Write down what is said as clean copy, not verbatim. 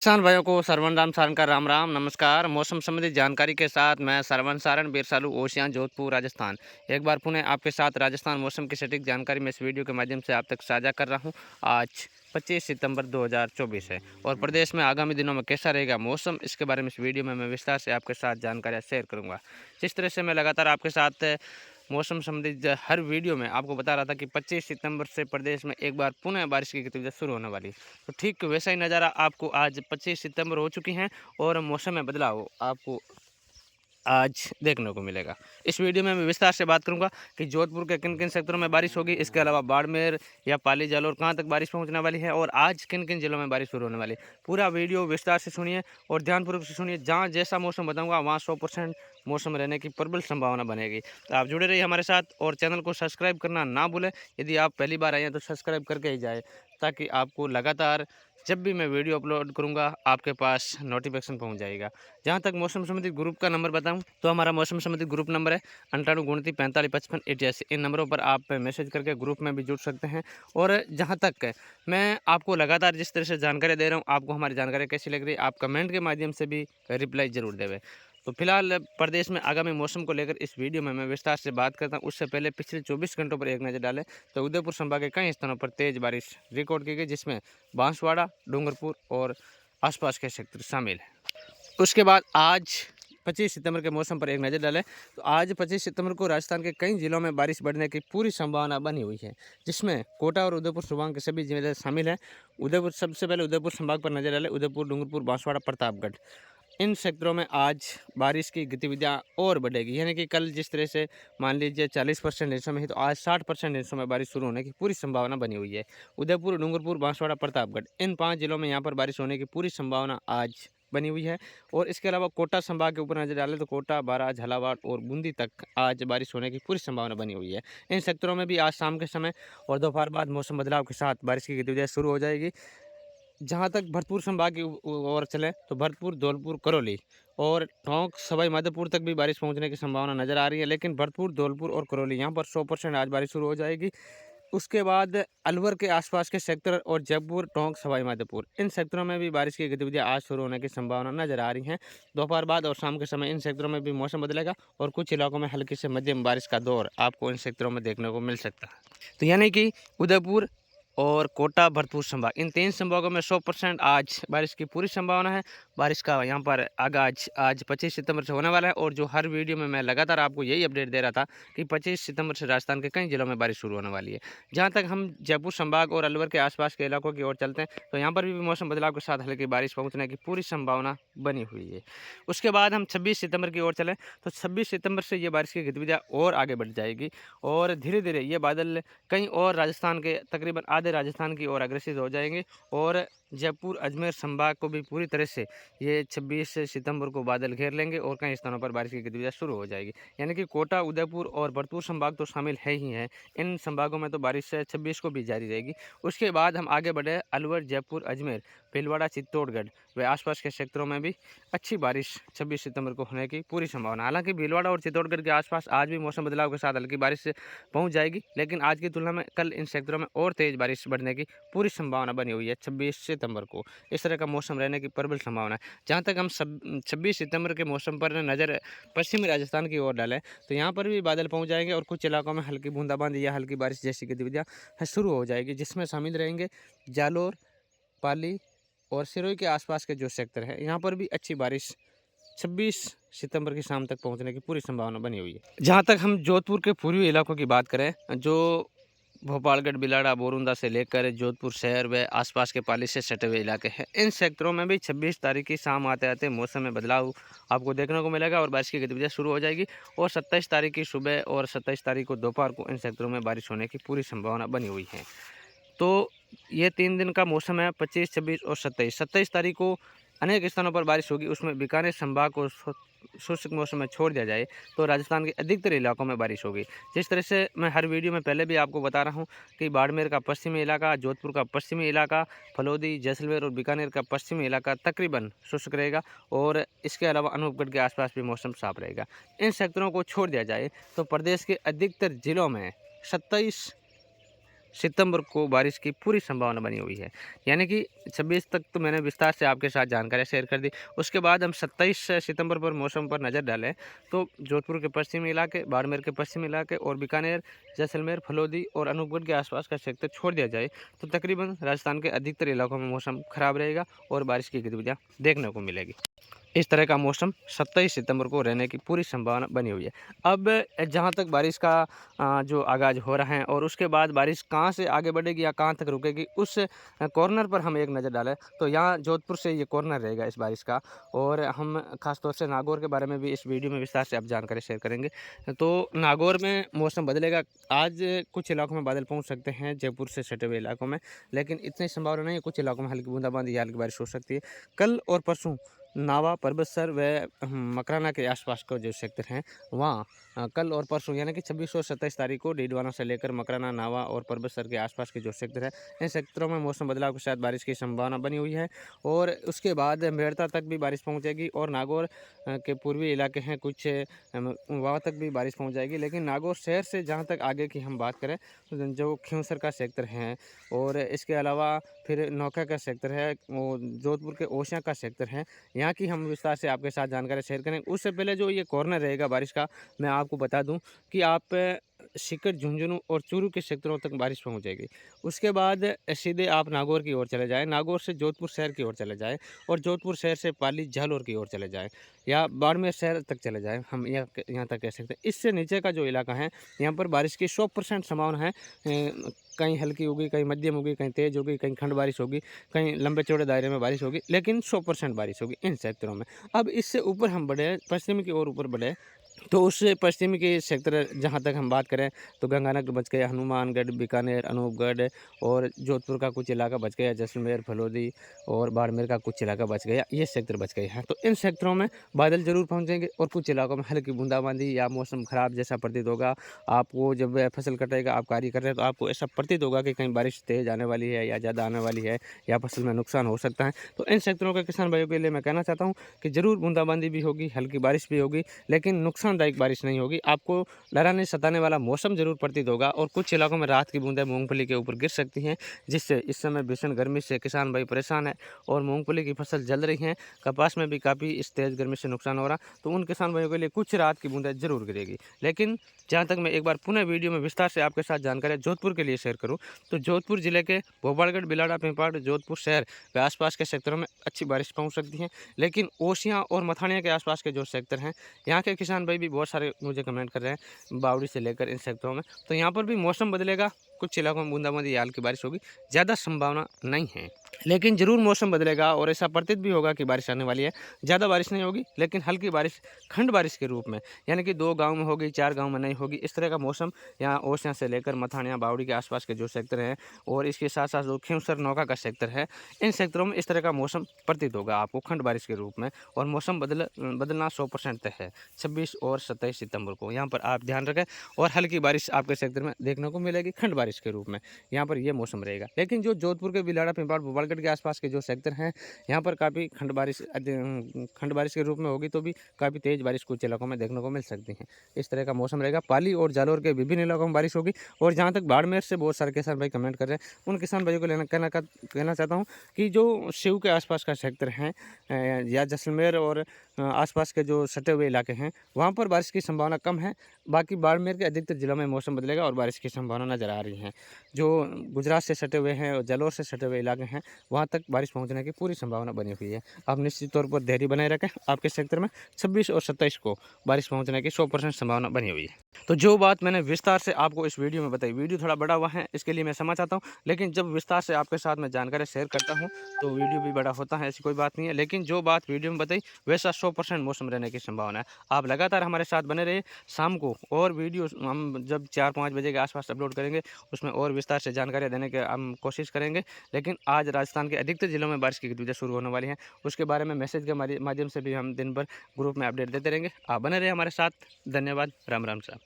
किसान भाइयों को सरवन राम सारन का राम राम नमस्कार। मौसम संबंधी जानकारी के साथ मैं सरवन सारन बीरसालू ओशियां जोधपुर राजस्थान। एक बार पुनः आपके साथ राजस्थान मौसम की सटीक जानकारी मैं इस वीडियो के माध्यम से आप तक साझा कर रहा हूं। आज 25 सितंबर 2024 है और प्रदेश में आगामी दिनों में कैसा रहेगा मौसम, इसके बारे में इस वीडियो में मैं विस्तार से आपके साथ जानकारियाँ शेयर करूँगा। जिस तरह से मैं लगातार आपके साथ मौसम संबंधी हर वीडियो में आपको बता रहा था कि 25 सितंबर से प्रदेश में एक बार पुनः बारिश की गतिविधियाँ शुरू होने वाली, तो ठीक वैसा ही नज़ारा आपको आज 25 सितंबर हो चुकी हैं और मौसम में बदलाव आपको आज देखने को मिलेगा। इस वीडियो में मैं विस्तार से बात करूंगा कि जोधपुर के किन किन सेक्टरों में बारिश होगी, इसके अलावा बाड़मेर या पाली जालौर कहां तक बारिश पहुंचने वाली है और आज किन किन जिलों में बारिश शुरू होने वाली है। पूरा वीडियो विस्तार से सुनिए और ध्यानपूर्वक से सुनिए। जहां जैसा मौसम बताऊंगा वहां 100% मौसम रहने की प्रबल संभावना बनेगी। तो आप जुड़े रहिए हमारे साथ और चैनल को सब्सक्राइब करना ना भूलें। यदि आप पहली बार आए हैं तो सब्सक्राइब करके ही जाए, ताकि आपको लगातार जब भी मैं वीडियो अपलोड करूंगा आपके पास नोटिफिकेशन पहुंच जाएगा। जहां तक मौसम संबंधी ग्रुप का नंबर बताऊं तो हमारा मौसम संबंधी ग्रुप नंबर है 98 29 45 55 88। इन नंबरों पर आप मैसेज करके ग्रुप में भी जुड़ सकते हैं। और जहां तक मैं आपको लगातार जिस तरह से जानकारी दे रहा हूं, आपको हमारी जानकारी कैसी लग रही है आप कमेंट के माध्यम से भी रिप्लाई जरूर देवे। तो फिलहाल प्रदेश में आगामी मौसम को लेकर इस वीडियो में मैं विस्तार से बात करता हूं। उससे पहले पिछले 24 घंटों पर एक नज़र डालें तो उदयपुर संभाग के कई स्थानों पर तेज बारिश रिकॉर्ड की गई, जिसमें बांसवाड़ा, डूंगरपुर और आसपास के क्षेत्र शामिल हैं। उसके बाद आज 25 सितंबर के मौसम पर एक नज़र डालें तो आज 25 सितंबर को राजस्थान के कई जिलों में बारिश बढ़ने की पूरी संभावना बनी हुई है, जिसमें कोटा और उदयपुर संभाग के सभी जिले शामिल हैं। उदयपुर सबसे पहले उदयपुर संभाग पर नजर डालें। उदयपुर, डूंगरपुर, बांसवाड़ा, प्रतापगढ़, इन सेक्टरों में आज बारिश की गतिविधियाँ और बढ़ेगी। यानी कि कल जिस तरह से मान लीजिए 40% हिस्सों में ही, तो आज 60% हिस्सों में बारिश शुरू होने की पूरी संभावना बनी हुई है। उदयपुर, डूंगरपुर, बांसवाड़ा, प्रतापगढ़, इन 5 जिलों में यहाँ पर बारिश होने की पूरी संभावना आज बनी हुई है। और इसके अलावा कोटा संभाग के ऊपर नजर डालें तो कोटा, बारां, झालावाड़ और बूंदी तक आज बारिश होने की पूरी संभावना बनी हुई है। इन सेक्टरों में भी आज शाम के समय और दोपहर बाद मौसम बदलाव के साथ बारिश की गतिविधियाँ शुरू हो जाएगी। जहाँ तक भरतपुर संभाग की ओर चले तो भरतपुर, धौलपुर, करौली और टोंक, सवाई माधोपुर तक भी बारिश पहुँचने की संभावना नजर आ रही है। लेकिन भरतपुर, धौलपुर और करौली यहाँ पर 100% आज बारिश शुरू हो जाएगी। उसके बाद अलवर के आसपास के सेक्टर और जयपुर, टोंक, सवाई माधोपुर, इन सेक्टरों में भी बारिश की गतिविधियां आज शुरू होने की संभावना नजर आ रही हैं। दोपहर बाद और शाम के समय इन सेक्टरों में भी मौसम बदलेगा और कुछ इलाकों में हल्की से मध्यम बारिश का दौर आपको इन सेक्टरों में देखने को मिल सकता है। तो यानी कि उदयपुर और कोटा, भरतपुर संभाग, इन 3 संभागों में 100% आज बारिश की पूरी संभावना है। बारिश का यहाँ पर आगाज आज 25 सितंबर से होने वाला है और जो हर वीडियो में मैं लगातार आपको यही अपडेट दे रहा था कि 25 सितंबर से राजस्थान के कई जिलों में बारिश शुरू होने वाली है। जहाँ तक हम जयपुर संभाग और अलवर के आसपास के इलाकों की ओर चलते हैं तो यहाँ पर भी मौसम बदलाव के साथ हल्की बारिश पहुँचने की पूरी संभावना बनी हुई है। उसके बाद हम 26 सितंबर की ओर चलें तो 26 सितंबर से ये बारिश की गतिविधियाँ और आगे बढ़ जाएगी और धीरे धीरे ये बादल कहीं और राजस्थान के तकरीबन आधे राजस्थान की ओर अग्रसित हो जाएंगे और जयपुर, अजमेर संभाग को भी पूरी तरह से ये 26 सितंबर को बादल घेर लेंगे और कई स्थानों पर बारिश की गतिविधियाँ शुरू हो जाएगी। यानी कि कोटा, उदयपुर और भरतपुर संभाग तो शामिल है ही हैं। इन संभागों में तो बारिश 26 को भी जारी रहेगी। उसके बाद हम आगे बढ़े अलवर, जयपुर, अजमेर, भीलवाड़ा, चित्तौड़गढ़ व आसपास के क्षेत्रों में भी अच्छी बारिश 26 सितंबर को होने की पूरी संभावना। हालांकि भीलवाड़ा और चित्तौड़गढ़ के आसपास आज भी मौसम बदलाव के साथ हल्की बारिश पहुंच जाएगी, लेकिन आज की तुलना में कल इन क्षेत्रों में और तेज बारिश बढ़ने की पूरी संभावना बनी हुई है 26 सितंबर को। इस तरह का मौसम रहने की प्रबल संभावना है। जहाँ तक हम 26 सितंबर के मौसम पर नज़र पश्चिमी राजस्थान की ओर डालें तो यहाँ पर भी बादल पहुँच जाएंगे और कुछ इलाकों में हल्की बूंदाबांदी या हल्की बारिश जैसी गतिविधियाँ शुरू हो जाएगी, जिसमें शामिल रहेंगे जालोर, पाली और सिरोही के आसपास के जो सेक्टर है, यहाँ पर भी अच्छी बारिश 26 सितंबर की शाम तक पहुंचने की पूरी संभावना बनी हुई है। जहां तक हम जोधपुर के पूर्वी इलाकों की बात करें, जो भोपालगढ़, बिलाड़ा, बोरुंदा से लेकर जोधपुर शहर व आसपास के पाली से सटे हुए इलाके हैं, इन सेक्टरों में भी 26 तारीख की शाम आते आते मौसम में बदलाव आपको देखने को मिलेगा और बारिश की गतिविधियाँ शुरू हो जाएगी और 27 तारीख की सुबह और 27 तारीख को दोपहर को इन सेक्टरों में बारिश होने की पूरी संभावना बनी हुई है। तो ये 3 दिन का मौसम है, 25, 26 और 27। 27 तारीख को अनेक स्थानों पर बारिश होगी, उसमें बीकानेर संभाग को शुष्क मौसम में छोड़ दिया जाए तो राजस्थान के अधिकतर इलाकों में बारिश होगी। जिस तरह से मैं हर वीडियो में पहले भी आपको बता रहा हूँ कि बाड़मेर का पश्चिमी इलाका, जोधपुर का पश्चिमी इलाका, फलोदी, जैसलमेर और बीकानेर का पश्चिमी इलाका तकरीबन शुष्क रहेगा और इसके अलावा अनूपगढ़ के आसपास भी मौसम साफ रहेगा। इन सेक्टरों को छोड़ दिया जाए तो प्रदेश के अधिकतर जिलों में 27 सितंबर को बारिश की पूरी संभावना बनी हुई है। यानी कि 26 तक तो मैंने विस्तार से आपके साथ जानकारी शेयर कर दी। उसके बाद हम 27 सितंबर पर मौसम पर नज़र डालें तो जोधपुर के पश्चिमी इलाके, बाड़मेर के पश्चिमी इलाके और बीकानेर, जैसलमेर, फलोदी और अनूपगढ़ के आसपास का सेक्टर छोड़ दिया जाए तो तकरीबन राजस्थान के अधिकतर इलाकों में मौसम खराब रहेगा और बारिश की गतिविधियाँ देखने को मिलेगी। इस तरह का मौसम 27 सितंबर को रहने की पूरी संभावना बनी हुई है। अब जहाँ तक बारिश का जो आगाज़ हो रहा है और उसके बाद बारिश कहाँ से आगे बढ़ेगी या कहाँ तक रुकेगी, उस कॉर्नर पर हम एक नज़र डालें तो यहाँ जोधपुर से ये कॉर्नर रहेगा इस बारिश का। और हम खास तौर से नागौर के बारे में भी इस वीडियो में विस्तार से अब जानकारी शेयर करेंगे। तो नागौर में मौसम बदलेगा। आज कुछ इलाकों में बादल पहुँच सकते हैं, जयपुर से सटे हुए इलाकों में, लेकिन इतनी संभावना नहीं है। कुछ इलाकों में हल्की बूंदाबांदी या हल्की बारिश हो सकती है। कल और परसों नावा, परबतसर व मकराना के आसपास का जो सेक्टर हैं वहाँ कल और परसों यानी कि 26 और 27 तारीख को डीडवाना से लेकर मकराना, नावा और परबतसर के आसपास के जो सेक्टर है, इन सेक्टरों में मौसम बदलाव के साथ बारिश की संभावना बनी हुई है। और उसके बाद मेड़ता तक भी बारिश पहुँचेगी और नागौर के पूर्वी इलाके हैं कुछ वहाँ तक भी बारिश पहुँच जाएगी। लेकिन नागौर शहर से जहाँ तक आगे की हम बात करें तो जो खिंवसर का सेक्टर है और इसके अलावा फिर नौका का सेक्टर है, वो जोधपुर के ओसियाँ का सेक्टर है, यहाँ की हम विस्तार से आपके साथ जानकारी शेयर करेंगे। उससे पहले जो ये कॉर्नर रहेगा बारिश का, मैं आपको बता दूं कि आप सीकर, झुंझुनू और चूरू के सेक्टरों तक बारिश पहुंच जाएगी। उसके बाद सीधे आप नागौर की ओर चले जाएं, नागौर से जोधपुर शहर की ओर चले जाएं और जोधपुर शहर से पाली, झालोर की ओर चले जाएं या बाड़मेर शहर तक चले जाएं, हम यहाँ तक कह सकते हैं। इससे नीचे का जो इलाका है यहाँ पर बारिश की 100% संभावना है। कहीं हल्की होगी, कहीं मध्यम होगी, कहीं तेज़ होगी, कहीं खंड बारिश होगी, कहीं लंबे चौड़े दायरे में बारिश होगी, लेकिन 100% बारिश होगी इन सेक्टरों में। अब इससे ऊपर हम बढ़े, पश्चिम की ओर ऊपर बढ़े तो उससे पश्चिमी के सेक्टर जहाँ तक हम बात करें तो गंगानगर बच गया, हनुमानगढ़, बीकानेर, अनूपगढ़ और जोधपुर का कुछ इलाका बच गया, जैसलमेर, फलोदी और बाड़मेर का कुछ इलाका बच गया, ये सेक्टर बच गए हैं। तो इन सेक्टरों में बादल जरूर पहुँचेंगे और कुछ इलाकों में हल्की बूंदाबांदी या मौसम खराब जैसा प्रतीत होगा। आपको जब फसल कटेगा, आप कार्य कर रहे हैं तो आपको ऐसा प्रतीत होगा कि कहीं बारिश तेज़ आने वाली है या ज़्यादा आने वाली है या फसल में नुकसान हो सकता है। तो इन सेक्टरों के किसान भाइयों के लिए मैं कहना चाहता हूँ कि ज़रूर बूंदाबांदी भी होगी, हल्की बारिश भी होगी, लेकिन नुकसानदायक बारिश नहीं होगी। आपको डराने सताने वाला मौसम ज़रूर प्रतीत होगा और कुछ इलाकों में रात की बूंदें मूंगफली के ऊपर गिर सकती हैं, जिससे इस समय भीषण गर्मी से किसान भाई परेशान है और मूंगफली की फसल जल रही है। कपास में भी काफ़ी इस तेज़ गर्मी से नुकसान हो रहा, तो उन किसान भाइयों के लिए कुछ रात की बूंदें जरूर गिरेगी। लेकिन जहाँ तक मैं एक बार पुनः वीडियो में विस्तार से आपके साथ जानकारी जोधपुर के लिए शेयर करूँ तो जोधपुर जिले के भोपालगढ़, बिलाड़ा, पिंपाड़, जोधपुर शहर व आसपास के सेक्टरों में अच्छी बारिश पहुँच सकती है। लेकिन ओसियाँ और मथानिया के आसपास के जो सेक्टर हैं, यहाँ के किसान भाई भी बहुत सारे मुझे कमेंट कर रहे हैं बावड़ी से लेकर इन सेक्टरों में, तो यहाँ पर भी मौसम बदलेगा। कुछ इलाकों में बूंदाबांदी या हल्की बारिश होगी, ज़्यादा संभावना नहीं है, लेकिन ज़रूर मौसम बदलेगा और ऐसा प्रतीत भी होगा कि बारिश आने वाली है। ज़्यादा बारिश नहीं होगी, लेकिन हल्की बारिश खंड बारिश के रूप में, यानी कि 2 गांव में होगी, 4 गांव में नहीं होगी। इस तरह का मौसम यहाँ ओसियाँ से लेकर मथानिया, बावड़ी के आसपास के जो सेक्टर हैं और इसके साथ साथ जो खिंवसर, नौका का सेक्टर है, इन सेक्टरों में इस तरह का मौसम प्रतीत होगा आपको खंड बारिश के रूप में। और मौसम बदलना 100% तय है 26 और 27 सितंबर को। यहाँ पर आप ध्यान रखें और हल्की बारिश आपके सेक्टर में देखने को मिलेगी खंड बारिश के रूप में, यहाँ पर यह मौसम रहेगा। लेकिन जो जोधपुर के बिलाड़ा, पिंपाड़, भोपालगढ़ के आसपास के जो सेक्टर हैं, यहाँ पर काफ़ी खंड बारिश के रूप में होगी, तो भी काफ़ी तेज़ बारिश कुछ इलाकों में देखने को मिल सकती है। इस तरह का मौसम रहेगा। पाली और जालौर के विभिन्न इलाकों में बारिश होगी। और जहाँ तक बाड़मेर से बहुत सारे किसान भाई कमेंट कर रहे हैं, उन किसान भाइयों को कहना चाहता हूँ कि जो शिव के आसपास का सेक्टर है या जैसलमेर और आसपास के जो सटे हुए इलाके हैं, वहाँ पर बारिश की संभावना कम है। बाकी बाड़मेर के अधिकतर जिलों में मौसम बदलेगा और बारिश की संभावना नज़र आ रही है। जो गुजरात से सटे हुए हैं और जालौर से सटे हुए इलाके हैं, वहाँ तक बारिश पहुँचने की पूरी संभावना बनी हुई है। आप निश्चित तौर पर धैर्य बनाए रखें। आपके सेक्टर में 26 और 27 को बारिश पहुँचने की 100% संभावना बनी हुई है। तो जो बात मैंने विस्तार से आपको इस वीडियो में बताई, वीडियो थोड़ा बड़ा हुआ है, इसके लिए मैं क्षमा चाहता हूँ। लेकिन जब विस्तार से आपके साथ मैं जानकारी शेयर करता हूँ तो वीडियो भी बड़ा होता है, ऐसी कोई बात नहीं है। लेकिन जो बात वीडियो में बताई वैसा 100% मौसम रहने की संभावना है। आप लगातार हमारे साथ बने रहिए। शाम को और वीडियो हम जब 4-5 बजे के आसपास अपलोड करेंगे, उसमें और विस्तार से जानकारियाँ देने की हम कोशिश करेंगे। लेकिन आज राजस्थान के अधिकतर जिलों में बारिश की गतिविधियाँ शुरू होने वाली हैं, उसके बारे में मैसेज के माध्यम से भी हम दिन भर ग्रुप में अपडेट देते रहेंगे। आप बने रहिए हमारे साथ। धन्यवाद। राम राम साहब।